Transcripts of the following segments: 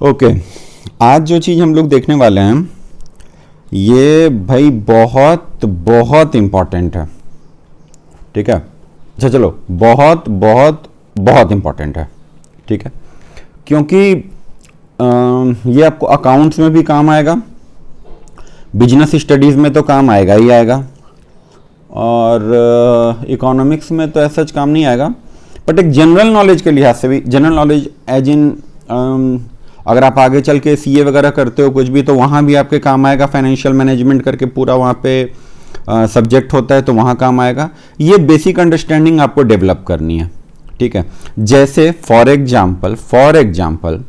Okay, आज जो चीज़ हम लोग देखने वाले हैं ये भाई बहुत बहुत इम्पॉर्टेंट है। ठीक है, अच्छा चलो, बहुत बहुत बहुत इम्पॉर्टेंट है। ठीक है, क्योंकि ये आपको अकाउंट्स में भी काम आएगा, बिजनेस स्टडीज़ में तो काम आएगा ही आएगा, और इकोनॉमिक्स में तो ऐसा काम नहीं आएगा, बट एक जनरल नॉलेज के लिहाज से भी, जनरल नॉलेज एज इन अगर आप आगे चल के सीए वगैरह करते हो कुछ भी, तो वहाँ भी आपके काम आएगा। फाइनेंशियल मैनेजमेंट करके पूरा वहाँ पे सब्जेक्ट होता है, तो वहाँ काम आएगा। ये बेसिक अंडरस्टैंडिंग आपको डेवलप करनी है। ठीक है, जैसे फॉर एग्जाम्पल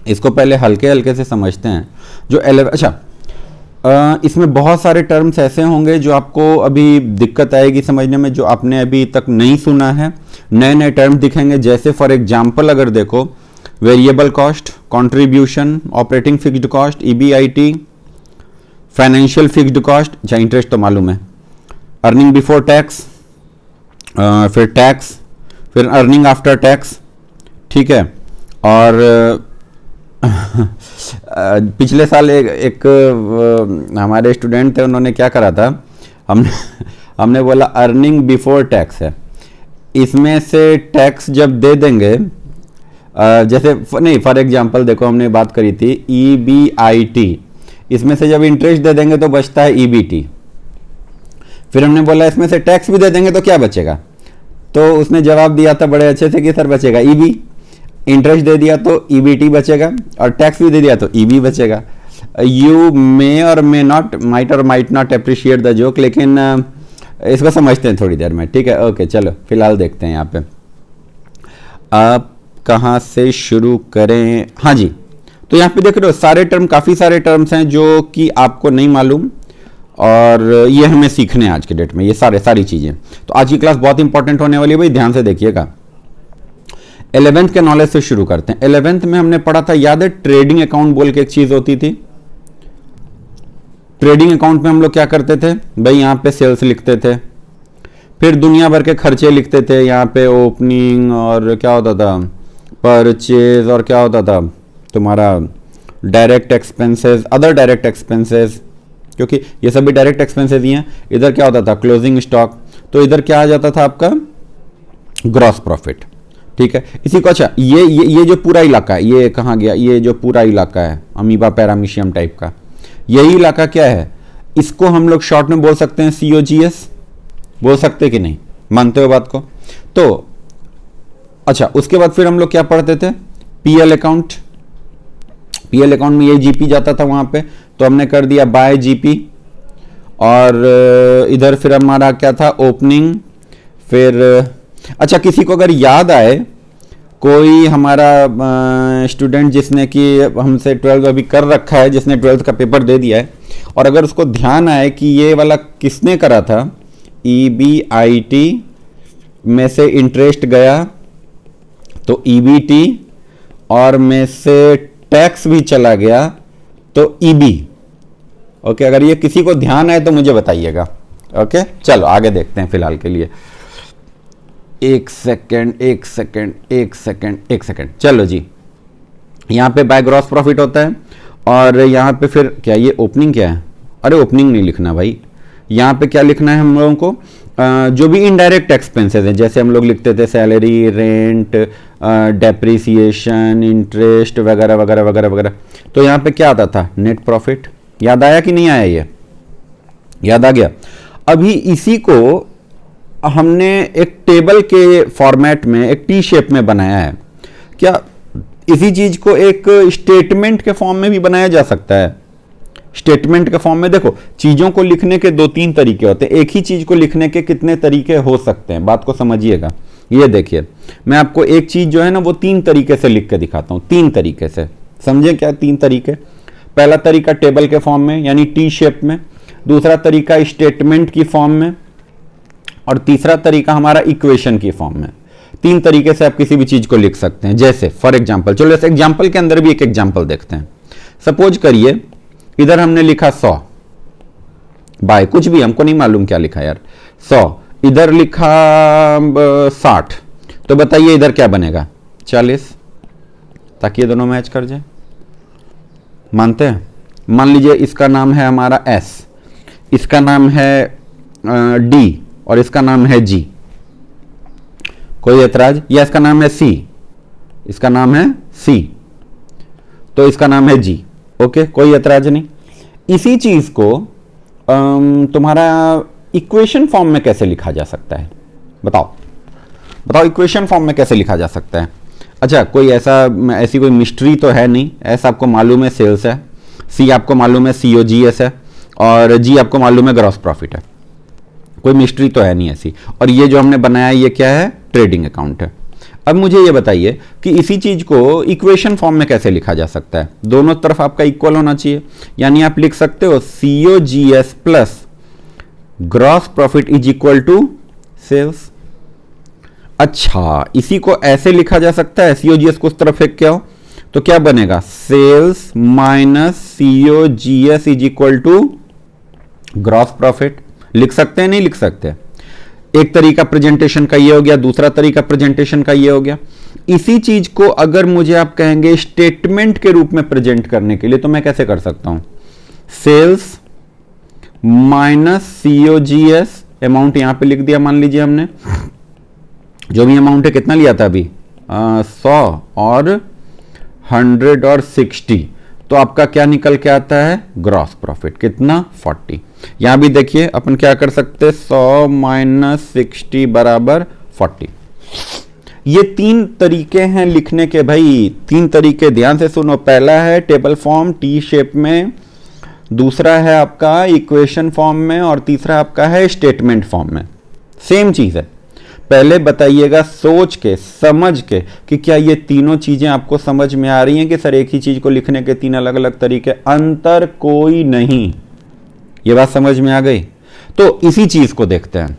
इसको पहले हल्के हल्के से समझते हैं। जो इसमें बहुत सारे टर्म्स ऐसे होंगे जो आपको अभी दिक्कत आएगी समझने में, जो आपने अभी तक नहीं सुना है। नए नए टर्म दिखेंगे, जैसे फॉर एग्जाम्पल अगर देखो, variable cost, contribution, operating fixed cost, EBIT, financial fixed cost, अच्छा इंटरेस्ट तो मालूम है, अर्निंग बिफोर टैक्स, फिर टैक्स, फिर अर्निंग आफ्टर टैक्स। ठीक है, और पिछले साल एक हमारे स्टूडेंट थे, उन्होंने क्या करा था, हमने बोला अर्निंग बिफोर टैक्स है, इसमें से टैक्स जब दे देंगे, जैसे नहीं, फॉर एग्जांपल देखो, हमने बात करी थी ईबीआईटी, इसमें से जब इंटरेस्ट दे देंगे तो बचता है ईबीटी। फिर हमने बोला इसमें से टैक्स भी दे देंगे तो क्या बचेगा, तो उसने जवाब दिया था बड़े अच्छे से कि सर बचेगा ईबी। इंटरेस्ट दे दिया तो ईबीटी बचेगा, और टैक्स भी दे दिया तो ईबी बचेगा। यू मे और मे नॉट, माइट और might not appreciate the joke, लेकिन इसको समझते हैं थोड़ी देर में। ठीक है, ओके, चलो फिलहाल देखते हैं यहाँ पे आप कहाँ से शुरू करें। हाँ जी, तो यहाँ पे देख रहे हो सारे टर्म, काफ़ी सारे टर्म्स हैं जो कि आपको नहीं मालूम, और ये हमें सीखने हैं आज के डेट में, ये सारी चीज़ें। तो आज की क्लास बहुत इंपॉर्टेंट होने वाली है भाई, ध्यान से देखिएगा। 11th के नॉलेज से शुरू करते हैं। 11th में हमने पढ़ा था, याद है, ट्रेडिंग अकाउंट बोल के एक चीज़ होती थी। ट्रेडिंग अकाउंट में हम लोग क्या करते थे भाई, यहाँ पे सेल्स लिखते थे, फिर दुनिया भर के खर्चे लिखते थे, यहाँ पे ओपनिंग और क्या होता था, परचेज, और क्या होता था तुम्हारा direct expenses, other direct expenses, क्योंकि ये सभी डायरेक्ट एक्सपेंसेस ही हैं। इधर क्या होता था, क्लोजिंग स्टॉक, तो इधर क्या आ जाता था आपका ग्रॉस प्रॉफिट। ठीक है, इसी को, अच्छा ये जो पूरा इलाका है, ये कहाँ गया, ये जो पूरा इलाका है अमीबा पैरामीशियम टाइप का, यही इलाका क्या है, इसको हम लोग शॉर्ट में बोल सकते हैं COGS, बोल सकते कि नहीं, मानते हो बात को। तो अच्छा, उसके बाद फिर हम लोग क्या पढ़ते थे, PL अकाउंट। PL अकाउंट में ये GP जाता था वहां पे, तो हमने कर दिया बाय GP, और इधर फिर हमारा क्या था, ओपनिंग। फिर अच्छा, किसी को अगर याद आए, कोई हमारा स्टूडेंट जिसने कि हमसे 12th अभी कर रखा है, जिसने 12th का पेपर दे दिया है, और अगर उसको ध्यान आए कि ये वाला किसने करा था, EBIT में से इंटरेस्ट गया तो EBT, और में से टैक्स भी चला गया तो EB। ओके, अगर ये किसी को ध्यान आए तो मुझे बताइएगा। ओके, चलो आगे देखते हैं फिलहाल के लिए। एक सेकेंड, चलो जी, यहाँ पे बाय ग्रॉस प्रॉफिट होता है, और यहाँ पे फिर क्या, ये ओपनिंग क्या है, अरे ओपनिंग नहीं लिखना भाई, यहाँ पे क्या लिखना है हम लोगों को, जो भी इनडायरेक्ट एक्सपेंसेस हैं, जैसे हम लोग लिखते थे सैलरी, रेंट, डेप्रिसिएशन, इंटरेस्ट वगैरह वगैरह वगैरह वगैरह। तो यहाँ पे क्या आता था, नेट प्रॉफिट। याद आया कि नहीं आया, ये याद आ गया। अभी इसी को हमने एक टेबल के फॉर्मेट में, एक टी शेप में बनाया है। क्या इसी चीज को एक स्टेटमेंट के फॉर्म में भी बनाया जा सकता है। स्टेटमेंट के फॉर्म में देखो, चीजों को लिखने के 2-3 तरीके होते हैं, एक ही चीज को लिखने के कितने तरीके हो सकते हैं, बात को समझिएगा। ये देखिए, मैं आपको एक चीज जो है ना, वो 3 तरीके से लिख के दिखाता हूं, 3 तरीके से, समझे क्या 3 तरीके। पहला तरीका टेबल के फॉर्म में, यानी टी शेप में। दूसरा तरीका स्टेटमेंट की फॉर्म में, और तीसरा तरीका हमारा इक्वेशन की फॉर्म में। 3 तरीके से आप किसी भी चीज को लिख सकते हैं। जैसे फॉर एग्जाम्पल, चलो इस एग्जाम्पल के अंदर भी एक एग्जाम्पल देखते हैं। सपोज करिए इधर हमने लिखा 100 बाय कुछ भी, हमको नहीं मालूम क्या लिखा यार, 100, इधर लिखा 60, तो बताइए इधर क्या बनेगा, 40, ताकि ये दोनों मैच कर जाए। मानते हैं? मान लीजिए इसका नाम है हमारा S, इसका नाम है D और इसका नाम है G, कोई ऐतराज? या इसका नाम है C, इसका नाम है C, तो इसका नाम है G, ओके, कोई ऐतराज नहीं। इसी चीज को तुम्हारा इक्वेशन फॉर्म में कैसे लिखा जा सकता है? बताओ बताओ, इक्वेशन फॉर्म में कैसे लिखा जा सकता है? अच्छा, कोई ऐसी कोई मिस्ट्री तो है नहीं। ऐसा आपको मालूम है सेल्स है, सी आपको मालूम है COGS है, और जी आपको मालूम है ग्रॉस प्रॉफिट है। कोई मिस्ट्री तो है नहीं ऐसी। और ये जो हमने बनाया ये क्या है? ट्रेडिंग अकाउंट है। अब मुझे ये बताइए कि इसी चीज को इक्वेशन फॉर्म में कैसे लिखा जा सकता है? दोनों तरफ आपका इक्वल होना चाहिए, यानी आप लिख सकते हो COGS plus gross profit is equal to sales. अच्छा, इसी को ऐसे लिखा जा सकता है, COGS को उस तरफ फेंक के आओ तो क्या बनेगा? Sales minus COGS is equal to gross profit. लिख सकते हैं? नहीं लिख सकते? एक तरीका प्रेजेंटेशन का ये हो गया, दूसरा तरीका प्रेजेंटेशन का ये हो गया। इसी चीज को अगर मुझे आप कहेंगे स्टेटमेंट के रूप में प्रेजेंट करने के लिए, तो मैं कैसे कर सकता हूं? सेल्स माइनस COGS, अमाउंट यहां पे लिख दिया, मान लीजिए हमने जो भी अमाउंट है, कितना लिया था अभी? 100 और 100 और 60, तो आपका क्या निकल के आता है? ग्रॉस प्रॉफिट कितना? 40। यहां भी देखिए अपन क्या कर सकते हैं, 100 माइनस 60 बराबर 40। ये 3 तरीके हैं लिखने के भाई, 3 तरीके, ध्यान से सुनो। पहला है टेबल फॉर्म T शेप में, दूसरा है आपका इक्वेशन फॉर्म में, और तीसरा आपका है स्टेटमेंट फॉर्म में। सेम चीज है। पहले बताइएगा सोच के, समझ के, कि क्या ये तीनों चीजें आपको समझ में आ रही हैं कि सर एक ही चीज को लिखने के 3 अलग अलग तरीके, अंतर कोई नहीं। ये बात समझ में आ गई? तो इसी चीज को देखते हैं।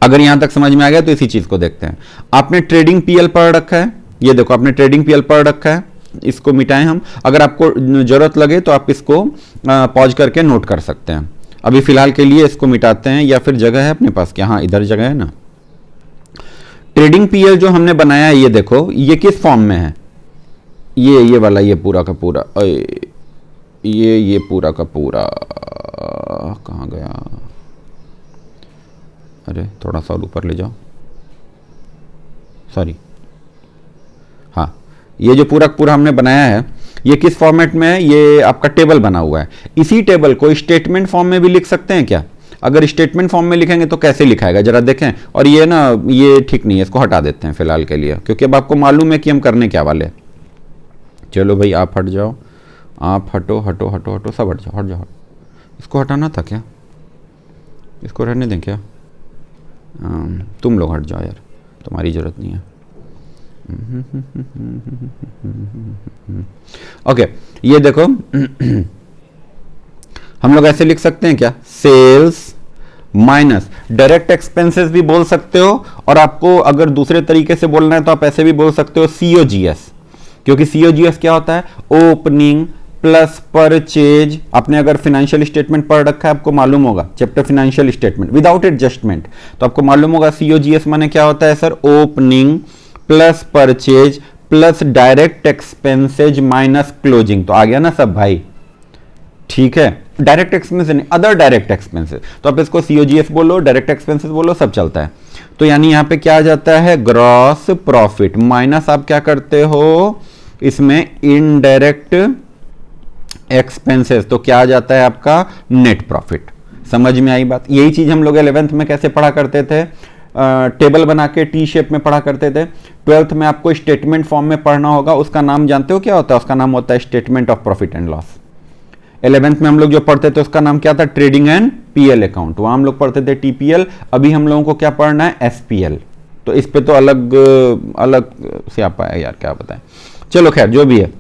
अगर यहां तक समझ में आ गया तो इसी चीज को देखते हैं। आपने ट्रेडिंग PL पढ़ रखा है, ये देखो आपने ट्रेडिंग PL पढ़ रखा है, इसको मिटाएं हम। अगर आपको जरूरत लगे तो आप इसको पॉज करके नोट कर सकते हैं। अभी फिलहाल के लिए इसको मिटाते हैं, या फिर जगह है अपने पास क्या? हाँ, इधर जगह है ना। ट्रेडिंग PL जो हमने बनाया है, ये देखो ये किस फॉर्म में है? ये वाला, ये पूरा का पूरा, ये पूरा का पूरा कहाँ गया? अरे थोड़ा सा और ऊपर ले जाओ, सॉरी। हाँ, ये जो पूरा पूरा हमने बनाया है, ये किस फॉर्मेट में है? ये आपका टेबल बना हुआ है। इसी टेबल को स्टेटमेंट फॉर्म में भी लिख सकते हैं क्या? अगर स्टेटमेंट फॉर्म में लिखेंगे तो कैसे लिखाएगा जरा देखें। और ये ना, ये ठीक नहीं है, इसको हटा देते हैं फिलहाल के लिए, क्योंकि अब आपको मालूम है कि हम करने क्या वाले। चलो भाई, आप हट जाओ, आप हटो हटो हटो हटो, सब हट जाओ, हट जाओ। इसको हटाना था क्या? इसको रहने दें क्या? तुम लोग हट जाओ यार, तुम्हारी जरूरत नहीं है। ओके, ये देखो हम लोग ऐसे लिख सकते हैं क्या? सेल्स माइनस, डायरेक्ट एक्सपेंसेस भी बोल सकते हो, और आपको अगर दूसरे तरीके से बोलना है तो आप ऐसे भी बोल सकते हो COGS, क्योंकि COGS क्या होता है? Opening plus purchase. आपने अगर फाइनेंशियल स्टेटमेंट पढ़ रखा है, आपको मालूम होगा, chapter financial statement without adjustment, तो आपको मालूम होगा COGS माने क्या होता है sir? Opening plus purchase plus direct expenses minus closing. तो आ गया ना सब भाई? ठीक है, डायरेक्ट एक्सपेंसेस नहीं, अदर डायरेक्ट एक्सपेंसेस, तो आप इसको COGS बोलो, डायरेक्ट एक्सपेंसेस बोलो, सब चलता है। तो यानी यहां पे क्या आ जाता है? ग्रॉस प्रॉफिट माइनस आप क्या करते हो इसमें? इनडायरेक्ट एक्सपेंसेस, तो क्या आ जाता है आपका? Net profit. समझ में आई बात? यही चीज हम लोग 11th में कैसे पढ़ा करते थे? टेबल बना के T शेप में पढ़ा करते थे। 12th में आपको स्टेटमेंट फॉर्म में पढ़ना होगा, उसका नाम जानते हो क्या होता है? उसका नाम होता है statement of profit and loss. 11th में हम लोग जो पढ़ते थे उसका नाम क्या था? Trading and PL account. वहां हम लोग पढ़ते थे TPL, अभी हम लोगों को क्या पढ़ना है? SPL। तो इस पे तो अलग अलग से आप आया यार, क्या बताएं। चलो खैर, जो भी है।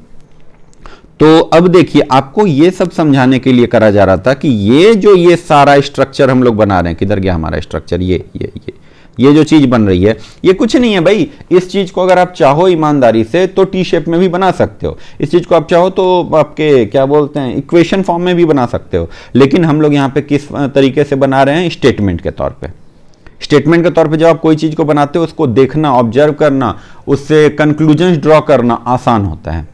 तो अब देखिए, आपको ये सब समझाने के लिए करा जा रहा था कि ये सारा स्ट्रक्चर हम लोग बना रहे हैं, किधर गया हमारा स्ट्रक्चर? ये जो चीज बन रही है, ये कुछ नहीं है भाई। इस चीज को अगर आप चाहो ईमानदारी से तो T शेप में भी बना सकते हो। इस चीज को आप चाहो तो आपके क्या बोलते हैं, इक्वेशन फॉर्म में भी बना सकते हो। लेकिन हम लोग यहाँ पे किस तरीके से बना रहे हैं? स्टेटमेंट के तौर पे। स्टेटमेंट के तौर पे जब आप कोई चीज को बनाते हो, उसको देखना, ऑब्जर्व करना, उससे कंक्लूजन ड्रॉ करना आसान होता है।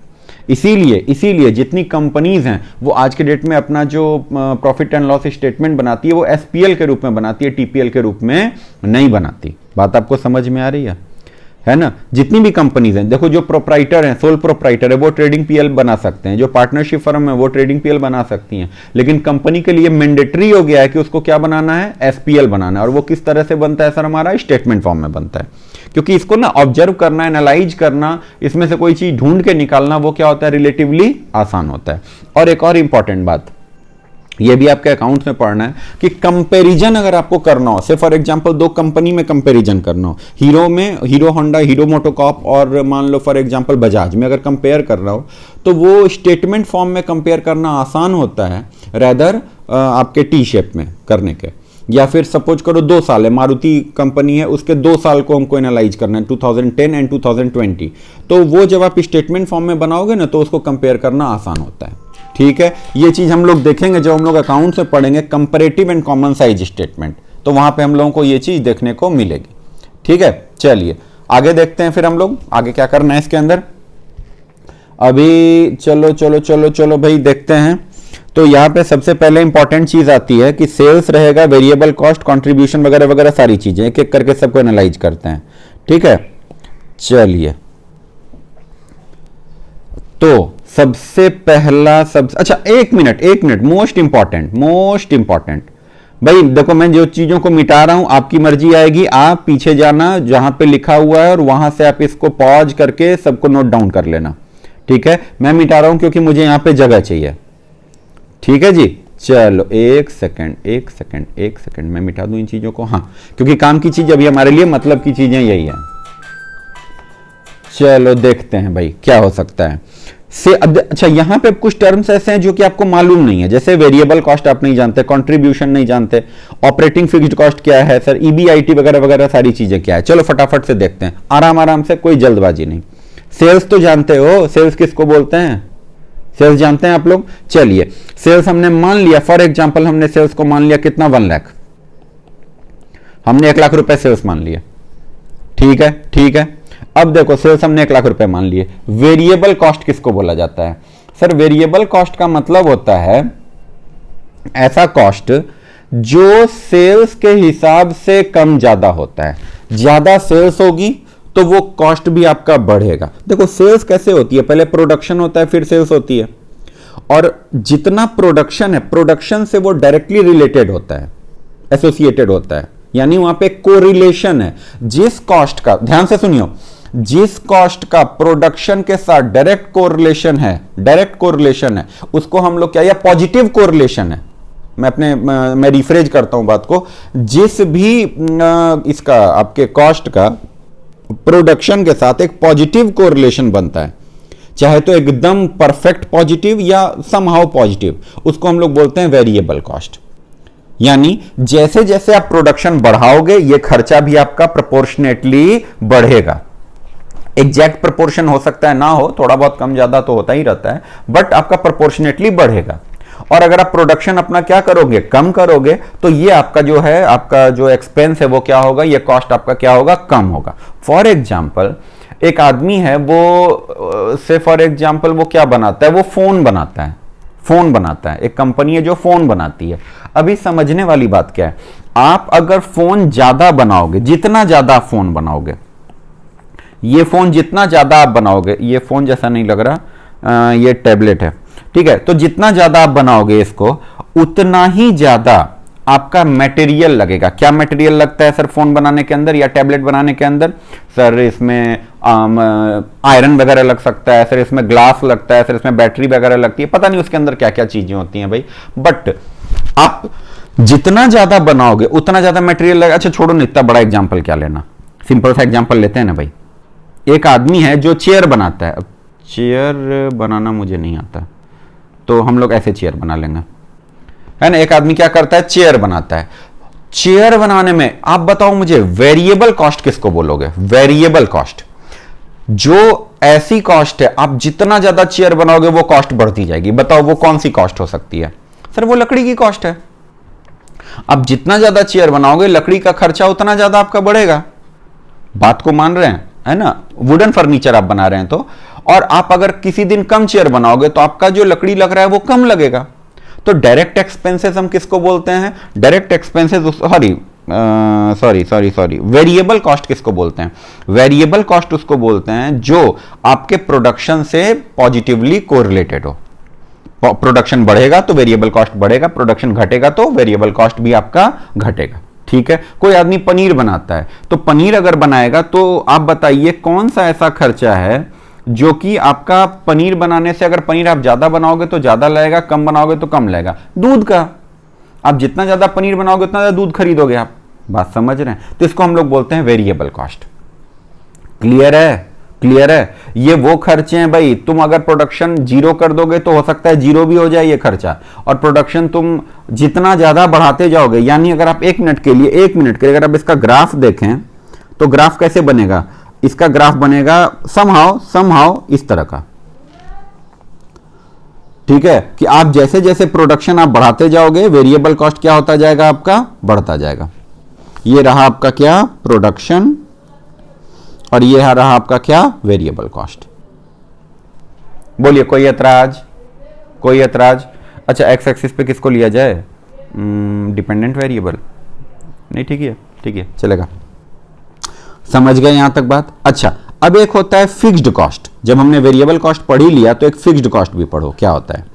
इसीलिए इसीलिए जितनी कंपनीज हैं वो आज के डेट में अपना जो प्रॉफिट एंड लॉस स्टेटमेंट बनाती है वो एसपीएल के रूप में बनाती है, टीपीएल के रूप में नहीं बनाती। बात आपको समझ में आ रही है ना। जितनी भी कंपनीज हैं, देखो जो प्रोप्राइटर हैं, सोल प्रोप्राइटर है, वो ट्रेडिंग पीएल बना सकते हैं, जो पार्टनरशिप फर्म है वो ट्रेडिंग पीएल बना सकती हैं, लेकिन कंपनी के लिए मैंडेटरी हो गया है कि उसको क्या बनाना है, एसपीएल बनाना है। और वो किस तरह से बनता है सर, हमारा स्टेटमेंट फॉर्म में बनता है, क्योंकि इसको ना ऑब्जर्व करना, एनालाइज करना, इसमें से कोई चीज ढूंढ के निकालना, वो क्या होता है, रिलेटिवली आसान होता है। और एक और इंपॉर्टेंट बात, ये भी आपके अकाउंट में पढ़ना है कि कंपैरिजन अगर आपको करना हो, से फॉर एग्जांपल दो कंपनी में कंपैरिजन करना हो, हीरो में हीरो होंडा, हीरो मोटोकॉर्प और मान लो फॉर एग्जांपल बजाज में अगर कंपेयर कर रहा हो, तो वो स्टेटमेंट फॉर्म में कंपेयर करना आसान होता है रेदर आपके टी शेप में करने के। या फिर सपोज करो 2 साल है, मारुति कंपनी है, उसके 2 साल को हमको एनालाइज करना है, 2010 एंड 2020, तो वो जब आप स्टेटमेंट फॉर्म में बनाओगे ना तो उसको कंपेयर करना आसान होता है। ठीक है, ये चीज हम लोग देखेंगे जब हम लोग अकाउंट से पढ़ेंगे comparative and common size statement, तो वहां पे हम लोगों को ये चीज देखने को मिलेगी। ठीक है, चलिए आगे देखते हैं फिर हम लोग आगे क्या करना है इसके अंदर। अभी चलो चलो चलो चलो भाई देखते हैं। तो यहाँ पे सबसे पहले इंपॉर्टेंट चीज आती है कि सेल्स रहेगा, वेरिएबल कॉस्ट, कंट्रीब्यूशन वगैरह वगैरह सारी चीजें एक एक करके सबको एनालाइज करते हैं। ठीक है, चलिए तो सबसे पहला अच्छा एक मिनट मोस्ट इंपॉर्टेंट भाई देखो, मैं जो चीजों को मिटा रहा हूं आपकी मर्जी आएगी, आप पीछे जाना जहां पे लिखा हुआ है और वहां से आप इसको पॉज करके सबको नोट डाउन कर लेना। ठीक है, मैं मिटा रहा हूं क्योंकि मुझे यहां पे जगह चाहिए। ठीक है जी, चलो एक सेकंड मैं मिटा दूं इन चीजों को। हाँ, क्योंकि काम की चीज अभी हमारे लिए मतलब की चीजें यही है। चलो देखते हैं भाई क्या हो सकता है। अच्छा यहां पे कुछ टर्म्स ऐसे हैं जो कि आपको मालूम नहीं है, जैसे वेरिएबल कॉस्ट आप नहीं जानते, कंट्रीब्यूशन नहीं जानते, ऑपरेटिंग फिक्स्ड कॉस्ट क्या है सर, ईबीआईटी वगैरह वगैरह सारी चीजें क्या है। चलो फटाफट से देखते हैं, आराम से, कोई जल्दबाजी नहीं। सेल्स तो जानते हो, सेल्स किसको बोलते हैं, सेल्स जानते हैं आप लोग। चलिए सेल्स हमने मान लिया, फॉर एग्जांपल हमने सेल्स को मान लिया कितना, 1 लाख, हमने 1 लाख रुपए सेल्स मान लिया। ठीक है, अब देखो सेल्स हमने 1 लाख रुपए मान लिए। वेरिएबल कॉस्ट किसको बोला जाता है सर, वेरिएबल कॉस्ट का मतलब होता है ऐसा कॉस्ट जो सेल्स के हिसाब से कम ज्यादा होता है। ज्यादा सेल्स होगी तो वो कॉस्ट भी आपका बढ़ेगा। देखो सेल्स कैसे होती है, पहले प्रोडक्शन होता है फिर सेल्स होती है, और जितना प्रोडक्शन है, प्रोडक्शन से वो डायरेक्टली रिलेटेड होता है, एसोसिएटेड होता है, यानी वहां पे कोरिलेशन है। जिस कॉस्ट का, ध्यान से सुनियो, जिस कॉस्ट का प्रोडक्शन के साथ डायरेक्ट कोरिलेशन है उसको हम लोग क्या, या पॉजिटिव कोरिलेशन है, मैं रिफ्रेज करता हूं बात को, जिस भी इसका आपके कॉस्ट का प्रोडक्शन के साथ एक पॉजिटिव कोरिलेशन बनता है, चाहे तो एकदम परफेक्ट पॉजिटिव या समहाउ पॉजिटिव, उसको हम लोग बोलते हैं वेरिएबल कॉस्ट। यानी जैसे जैसे आप प्रोडक्शन बढ़ाओगे ये खर्चा भी आपका प्रोपोर्शनेटली बढ़ेगा। एग्जैक्ट प्रोपोर्शन हो सकता है ना हो, थोड़ा बहुत कम ज्यादा तो होता ही रहता है, बट आपका प्रोपोर्शनेटली बढ़ेगा। और अगर आप प्रोडक्शन अपना क्या करोगे, कम करोगे, तो ये आपका जो है, आपका जो एक्सपेंस है वो क्या होगा, ये कॉस्ट आपका क्या होगा, कम होगा। फॉर एग्जाम्पल एक आदमी है, वो से फॉर एग्जाम्पल वो क्या बनाता है, वो फोन बनाता है, एक कंपनी है जो फोन बनाती है। अभी समझने वाली बात क्या है, आप अगर फोन ज्यादा बनाओगे, जितना ज्यादा फोन बनाओगे, ये फोन जितना ज्यादा आप बनाओगे, ये फोन जैसा नहीं लग रहा, ये टैबलेट है, ठीक है, तो जितना ज्यादा आप बनाओगे इसको, उतना ही ज्यादा आपका मटेरियल लगेगा। क्या मटेरियल लगता है सर फोन बनाने के अंदर या टैबलेट बनाने के अंदर, सर इसमें आयरन वगैरह लग सकता है, सर इसमें ग्लास लगता है, सर इसमें बैटरी वगैरह लगती है, पता नहीं उसके अंदर क्या क्या चीजें होती हैं भाई, बट आप जितना ज्यादा बनाओगे उतना ज्यादा मटेरियल लगेगा। अच्छा छोड़ो, इतना बड़ा एग्जाम्पल क्या लेना, सिंपल सा एग्जाम्पल लेते हैं ना भाई। एक आदमी है जो चेयर बनाता है, अब चेयर बनाना मुझे नहीं आता तो हम लोग ऐसे चेयर बना लेंगे, है ना। एक आदमी क्या करता है, चेयर बनाता है। चेयर बनाने में आप बताओ मुझे वेरिएबल कॉस्ट किसको बोलोगे, वेरिएबल कॉस्ट जो ऐसी कॉस्ट है, आप जितना ज्यादा चेयर बनाओगे वो कॉस्ट बढ़ती जाएगी। बताओ वो कौन सी कॉस्ट हो सकती है सर, वो लकड़ी की कॉस्ट है। आप जितना ज्यादा चेयर बनाओगे लकड़ी का खर्चा उतना ज्यादा आपका बढ़ेगा। बात को मान रहे हैं, है ना। वुडन फर्नीचर आप बना रहे हैं तो, और आप अगर किसी दिन कम चेयर बनाओगे तो आपका जो लकड़ी लग रहा है वो कम लगेगा। तो डायरेक्ट एक्सपेंसेस हम किसको बोलते हैं? Direct expenses, sorry, variable cost किसको बोलते हैं? वेरिएबल कॉस्ट उसको बोलते हैं जो आपके प्रोडक्शन से पॉजिटिवली कोरिलेटेड हो। प्रोडक्शन बढ़ेगा तो वेरिएबल कॉस्ट बढ़ेगा, प्रोडक्शन घटेगा तो वेरिएबल कॉस्ट भी आपका घटेगा। ठीक है, कोई आदमी पनीर बनाता है, तो पनीर अगर बनाएगा तो आप बताइए कौन सा ऐसा खर्चा है जो कि आपका पनीर बनाने से, अगर पनीर आप ज्यादा बनाओगे तो ज्यादा लगेगा, कम बनाओगे तो कम लगेगा? दूध का। आप जितना ज्यादा पनीर बनाओगे उतना ज्यादा दूध खरीदोगे आप। बात समझ रहे हैं? तो इसको हम लोग बोलते हैं वेरिएबल कॉस्ट। क्लियर है? क्लियर है? ये वो खर्चे हैं भाई, तुम अगर प्रोडक्शन जीरो कर दोगे तो हो सकता है जीरो भी हो जाए ये खर्चा, और प्रोडक्शन तुम जितना ज्यादा बढ़ाते जाओगे, यानी अगर आप 1 मिनट के लिए अगर आप इसका ग्राफ देखें तो ग्राफ कैसे बनेगा? इसका ग्राफ बनेगा समहाउ इस तरह का। ठीक है, कि आप जैसे जैसे प्रोडक्शन आप बढ़ाते जाओगे वेरिएबल कॉस्ट क्या होता जाएगा? आपका बढ़ता जाएगा। ये रहा आपका क्या? प्रोडक्शन, और ये रहा आपका क्या? Variable cost. बोलिए कोई ऐतराज? कोई ऐतराज? अच्छा, एक्स एक्सिस पे किसको लिया जाए? Dependent variable. नहीं, ठीक है, ठीक है, चलेगा। समझ गए यहां तक बात? अच्छा, अब एक होता है फिक्स्ड कॉस्ट। जब हमने वेरिएबल कॉस्ट पढ़ ही लिया तो एक फिक्स्ड कॉस्ट भी पढ़ो। क्या होता है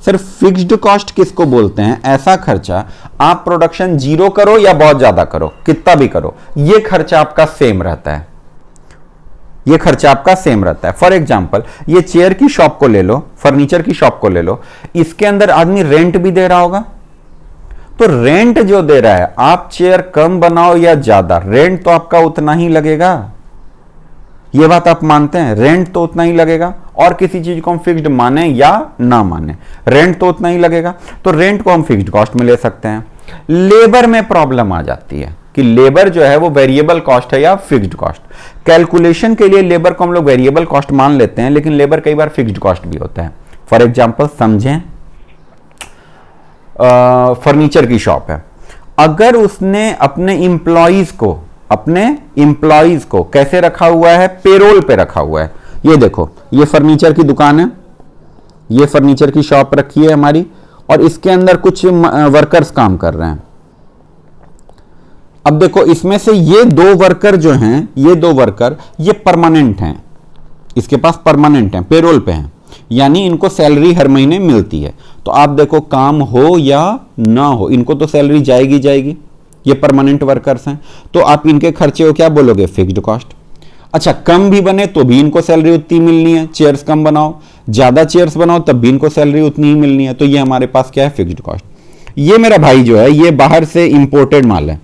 सर? फिक्स्ड कॉस्ट किसको बोलते हैं? ऐसा खर्चा, आप प्रोडक्शन जीरो करो या बहुत ज्यादा करो, कितना भी करो, ये खर्चा आपका सेम रहता है। ये खर्चा आपका सेम रहता है। फॉर एग्जाम्पल, ये चेयर की शॉप को ले लो, फर्नीचर की शॉप को ले लो, इसके अंदर आदमी रेंट भी दे रहा होगा। तो रेंट जो दे रहा है, आप चेयर कम बनाओ या ज्यादा, रेंट तो आपका उतना ही लगेगा। ये बात आप मानते हैं? रेंट तो उतना ही लगेगा। और किसी चीज को हम फिक्स्ड माने या ना माने, रेंट तो उतना ही लगेगा। तो रेंट को हम फिक्स्ड कॉस्ट में ले सकते हैं। लेबर में प्रॉब्लम आ जाती है कि लेबर जो है वो वेरिएबल कॉस्ट है या फिक्स्ड कॉस्ट। कैलकुलेशन के लिए लेबर को हम लोग वेरिएबल कॉस्ट मान लेते हैं, लेकिन लेबर कई बार फिक्स्ड कॉस्ट भी होता है। फॉर एग्जांपल समझें, फर्नीचर की शॉप है, अगर उसने अपने इंप्लॉइज को कैसे रखा हुआ है? पेरोल पे रखा हुआ है। ये देखो, ये फर्नीचर की दुकान है, ये फर्नीचर की शॉप रखी है हमारी, और इसके अंदर कुछ वर्कर्स काम कर रहे हैं। अब देखो, इसमें से ये 2 वर्कर जो हैं, ये 2 वर्कर ये परमानेंट हैं, इसके पास परमानेंट हैं, पेरोल पे हैं, यानी इनको सैलरी हर महीने मिलती है। तो आप देखो, काम हो या ना हो, इनको तो सैलरी जाएगी जाएगी, ये परमानेंट वर्कर्स हैं। तो आप इनके खर्चे को क्या बोलोगे? Fixed cost. अच्छा, कम भी बने तो भी इनको सैलरी उतनी मिलनी है, चेयर्स कम बनाओ, ज्यादा चेयर्स बनाओ तब भी इनको सैलरी उतनी ही मिलनी है। तो ये हमारे पास क्या है? Fixed cost. ये मेरा भाई जो है, ये बाहर से इंपोर्टेड माल है,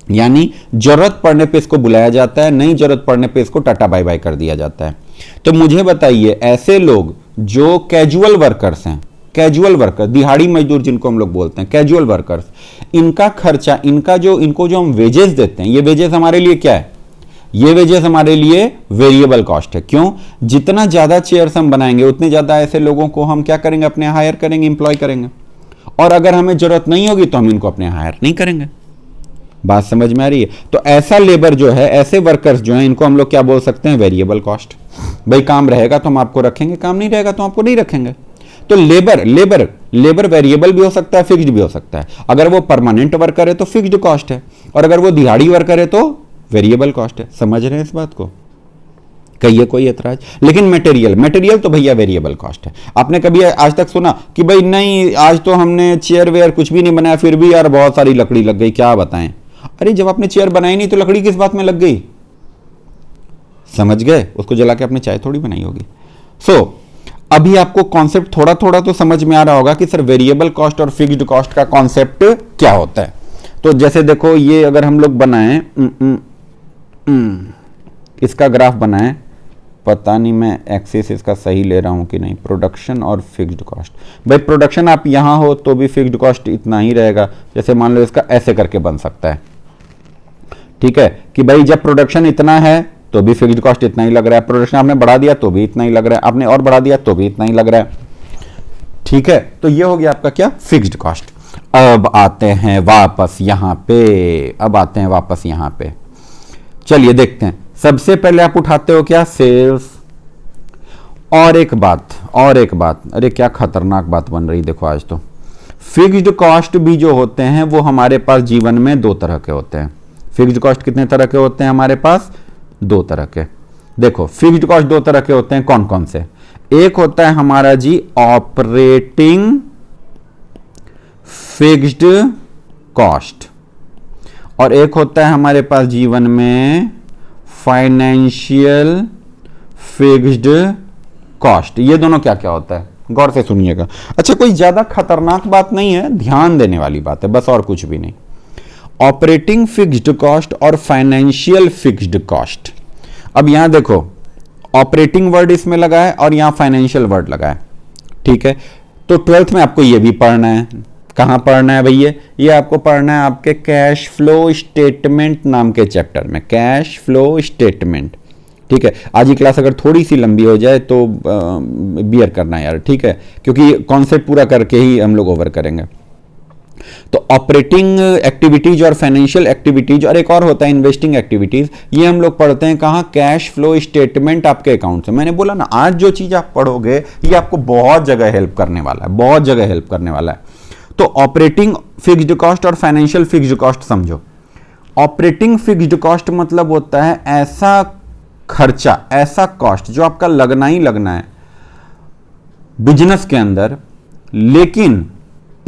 यानी जरूरत पड़ने पे इसको बुलाया जाता है, नहीं जरूरत पड़ने पे इसको टाटा बाय बाय कर दिया जाता है। तो मुझे बताइए, ऐसे लोग जो कैजुअल वर्कर्स हैं, कैजुअल वर्कर, दिहाड़ी मजदूर जिनको हम लोग बोलते हैं, कैजुअल वर्कर्स, इनका खर्चा, इनको जो हम वेजेस देते हैं, ये वेजेस हमारे लिए क्या है? ये वेजेस हमारे लिए वेरिएबल कॉस्ट है। क्यों? जितना ज्यादा चेयर्स हम बनाएंगे उतने ज्यादा ऐसे लोगों को हम क्या करेंगे? अपने हायर करेंगे, इंप्लॉय करेंगे, और अगर हमें जरूरत नहीं होगी तो हम इनको अपने हायर नहीं करेंगे। बात समझ में आ रही है? तो ऐसा लेबर जो है, ऐसे वर्कर्स जो हैं, इनको हम लोग क्या बोल सकते हैं? Variable cost. भाई काम रहेगा तो हम आपको रखेंगे, काम नहीं रहेगा तो आपको नहीं रखेंगे। तो लेबर वेरिएबल भी हो सकता है, फिक्स्ड भी हो सकता है। अगर वो परमानेंट वर्कर है तो फिक्स्ड कॉस्ट है, और अगर वो दिहाड़ी वर्कर है तो वेरिएबल कॉस्ट है। समझ रहे हैं इस बात को? कहिए कोई ऐतराज? लेकिन मटेरियल तो भैया वेरिएबल कॉस्ट है। आपने कभी आज तक सुना कि भाई नहीं, आज तो हमने चेयर वेयर कुछ भी नहीं बनाया, फिर भी यार बहुत सारी लकड़ी लग गई, क्या बताएं? अरे जब आपने चेयर बनाई नहीं तो लकड़ी किस बात में लग गई? समझ गए? उसको जला के आपने चाय थोड़ी बनाई होगी। अभी आपको कॉन्सेप्ट थोड़ा थोड़ा तो समझ में आ रहा होगा कि सर वेरिएबल कॉस्ट और फिक्स्ड कॉस्ट का कॉन्सेप्ट क्या होता है। तो जैसे देखो, ये अगर हम लोग बनाएं, इसका ग्राफ बनाएं, पता नहीं मैं एक्सिस इसका सही ले रहा हूं कि नहीं, प्रोडक्शन और फिक्स्ड कॉस्ट। भाई प्रोडक्शन आप यहां हो तो भी फिक्स्ड कॉस्ट इतना ही रहेगा। जैसे मान लो इसका ऐसे करके बन सकता है, ठीक है, कि भाई जब प्रोडक्शन इतना है तो भी फिक्स्ड कॉस्ट इतना ही लग रहा है, प्रोडक्शन आपने बढ़ा दिया तो भी इतना ही लग रहा है, आपने और बढ़ा दिया तो भी इतना ही लग रहा है। ठीक है, तो ये हो गया आपका क्या? Fixed cost. अब आते हैं वापस यहां पे, चलिए देखते हैं। सबसे पहले आप उठाते हो क्या? सेल्स, और एक बात, अरे क्या खतरनाक बात बन रही देखो आज तो। फिक्स्ड कॉस्ट भी जो होते हैं वो हमारे पास जीवन में दो तरह के होते हैं। फिक्स्ड कॉस्ट कितने तरह के होते हैं हमारे पास? दो तरह के। देखो फिक्स्ड कॉस्ट दो तरह के होते हैं, कौन कौन से? एक होता है हमारा जी ऑपरेटिंग फिक्स्ड कॉस्ट, और एक होता है हमारे पास जीवन में फाइनेंशियल फिक्स्ड कॉस्ट। ये दोनों क्या क्या होता है गौर से सुनिएगा। अच्छा कोई ज्यादा खतरनाक बात नहीं है, ध्यान देने वाली बात है बस, और कुछ भी नहीं। ऑपरेटिंग फिक्स्ड कॉस्ट और फाइनेंशियल फिक्स्ड कॉस्ट। अब यहां देखो ऑपरेटिंग वर्ड इसमें लगा है और यहां फाइनेंशियल वर्ड लगा है, ठीक है। तो 12th में आपको यह भी पढ़ना है। कहां पढ़ना है भैया? ये आपको पढ़ना है आपके कैश फ्लो स्टेटमेंट नाम के चैप्टर में, कैश फ्लो स्टेटमेंट, ठीक है। आज की क्लास अगर थोड़ी सी लंबी हो जाए तो बियर करना यार, ठीक है, क्योंकि कॉन्सेप्ट पूरा करके ही हम लोग ओवर करेंगे। तो ऑपरेटिंग एक्टिविटीज और फाइनेंशियल एक्टिविटीज, और एक और होता है इन्वेस्टिंग एक्टिविटीज, ये हम लोग पढ़ते हैं कहां? कैश फ्लो स्टेटमेंट आपके अकाउंट से। मैंने बोला ना आज जो चीज आप पढ़ोगे ये आपको बहुत जगह हेल्प करने वाला है, बहुत जगह हेल्प करने वाला है। तो ऑपरेटिंग फिक्स्ड कॉस्ट और फाइनेंशियल फिक्स्ड कॉस्ट समझो। ऑपरेटिंग फिक्स्ड कॉस्ट मतलब होता है ऐसा खर्चा, ऐसा कॉस्ट जो आपका लगना ही लगना है बिजनेस के अंदर, लेकिन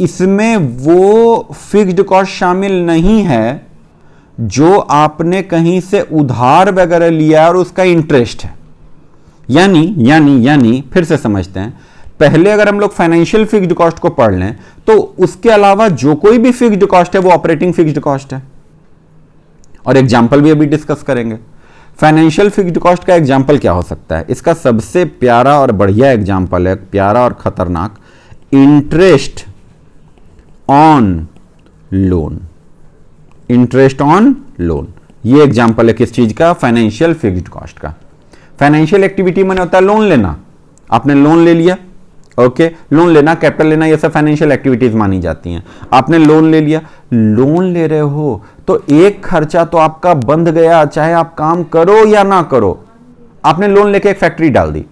इसमें वो फिक्स्ड कॉस्ट शामिल नहीं है जो आपने कहीं से उधार वगैरह लिया और उसका इंटरेस्ट है। यानी फिर से समझते हैं। पहले अगर हम लोग फाइनेंशियल फिक्स्ड कॉस्ट को पढ़ लें तो उसके अलावा जो कोई भी फिक्स्ड कॉस्ट है वो ऑपरेटिंग फिक्स्ड कॉस्ट है, और एग्जांपल भी अभी डिस्कस करेंगे। फाइनेंशियल फिक्स्ड कॉस्ट का एग्जांपल क्या हो सकता है? इसका सबसे प्यारा और बढ़िया एग्जांपल है, प्यारा और खतरनाक, interest on loan. Interest on loan ये एग्जांपल है किस चीज का? फाइनेंशियल फिक्स्ड कॉस्ट का। फाइनेंशियल एक्टिविटी माने होता है लोन लेना। आपने लोन ले लिया, ओके, लोन लेना, कैपिटल लेना, ये सब फाइनेंशियल एक्टिविटीज मानी जाती हैं। आपने लोन ले लिया, लोन ले रहे हो तो एक खर्चा तो आपका बंद गया, चाहे आप काम करो या ना करो। आपने लोन लेके एक फैक्ट्री डाल दी,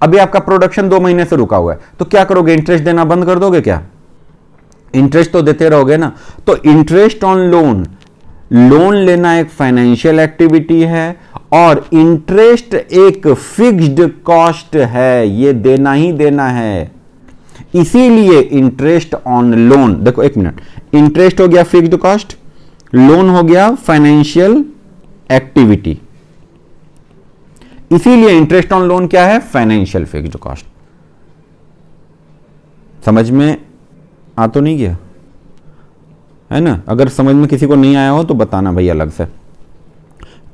अभी आपका प्रोडक्शन 2 महीने से रुका हुआ है, तो क्या करोगे? इंटरेस्ट देना बंद कर दोगे क्या? इंटरेस्ट तो देते रहोगे ना। तो इंटरेस्ट ऑन लोन, लोन लेना एक फाइनेंशियल एक्टिविटी है और इंटरेस्ट एक फिक्स्ड कॉस्ट है, ये देना ही देना है। इसीलिए इंटरेस्ट ऑन लोन, देखो एक मिनट, इंटरेस्ट हो गया फिक्स्ड कॉस्ट, लोन हो गया फाइनेंशियल एक्टिविटी, इसीलिए इंटरेस्ट ऑन लोन क्या है? Financial fixed cost. समझ में आ तो नहीं गया है ना? अगर समझ में किसी को नहीं आया हो तो बताना भाई अलग से।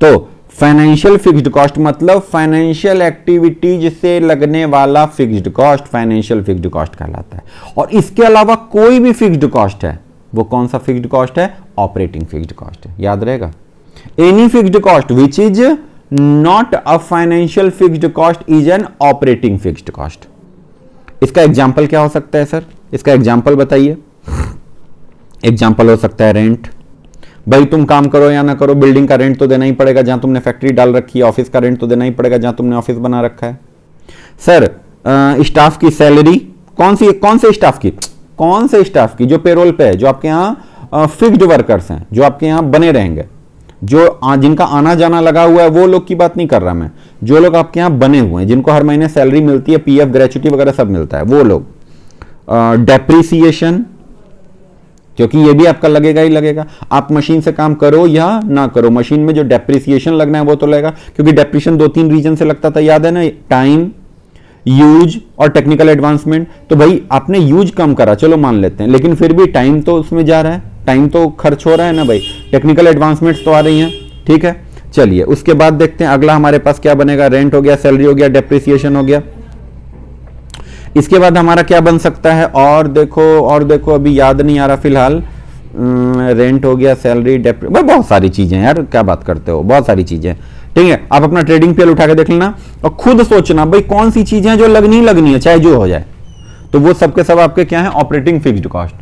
तो फाइनेंशियल फिक्स्ड कॉस्ट मतलब फाइनेंशियल एक्टिविटीज से लगने वाला fixed cost financial fixed cost कहलाता है। और इसके अलावा कोई भी फिक्स्ड कॉस्ट है वो कौन सा फिक्स्ड कॉस्ट है? ऑपरेटिंग फिक्स्ड कॉस्ट है, याद रहेगा। Any fixed cost which is not a financial fixed cost is an operating fixed cost. इसका एग्जाम्पल क्या हो सकता है सर? इसका एग्जाम्पल बताइए। एग्जाम्पल हो सकता है रेंट। भाई तुम काम करो या ना करो, बिल्डिंग का रेंट तो देना ही पड़ेगा जहां तुमने फैक्ट्री डाल रखी है, ऑफिस का रेंट तो देना ही पड़ेगा जहां तुमने ऑफिस बना रखा है। सर स्टाफ की सैलरी, कौन से स्टाफ की? कौन से स्टाफ की? जो पेरोल पे है, जो आपके यहाँ फिक्स्ड वर्कर्स हैं, जो आपके यहाँ बने रहेंगे, जो जिनका आना जाना लगा हुआ है, वो लोग की बात नहीं कर रहा मैं। जो लोग आपके यहाँ बने हुए हैं, जिनको हर महीने सैलरी मिलती है, पीएफ ग्रेच्युटी वगैरह सब मिलता है, वो लोग। डेप्रीसिएशन, क्योंकि ये भी आपका लगेगा ही लगेगा, आप मशीन से काम करो या ना करो, मशीन में जो डेप्रीसिएशन लगना है वो तो लगेगा, क्योंकि डेप्रीसिएशन 2-3 रीजन से लगता था, याद है ना? टाइम, यूज और टेक्निकल एडवांसमेंट। तो भाई आपने यूज कम करा, चलो मान लेते हैं, लेकिन फिर भी टाइम तो उसमें जा रहा है, टाइम तो खर्च हो रहा है ना भाई, टेक्निकल एडवांसमेंट्स तो आ रही हैं, ठीक है। चलिए उसके बाद देखते हैं अगला हमारे पास क्या बनेगा। रेंट हो गया, सैलरी हो गया, डेप्रीसिएशन हो गया। इसके बाद हमारा क्या बन सकता है? और देखो अभी याद नहीं आ रहा फिलहाल। रेंट हो गया, सैलरी, बहुत सारी चीजें यार, क्या बात करते हो, बहुत सारी चीजें, ठीक है। आप अपना ट्रेडिंग पीएल उठा के देख लेना और खुद सोचना भाई कौन सी चीजें जो लगनी है, चाहे जो हो जाए। तो वो सब के सब आपके क्या है? Operating fixed cost.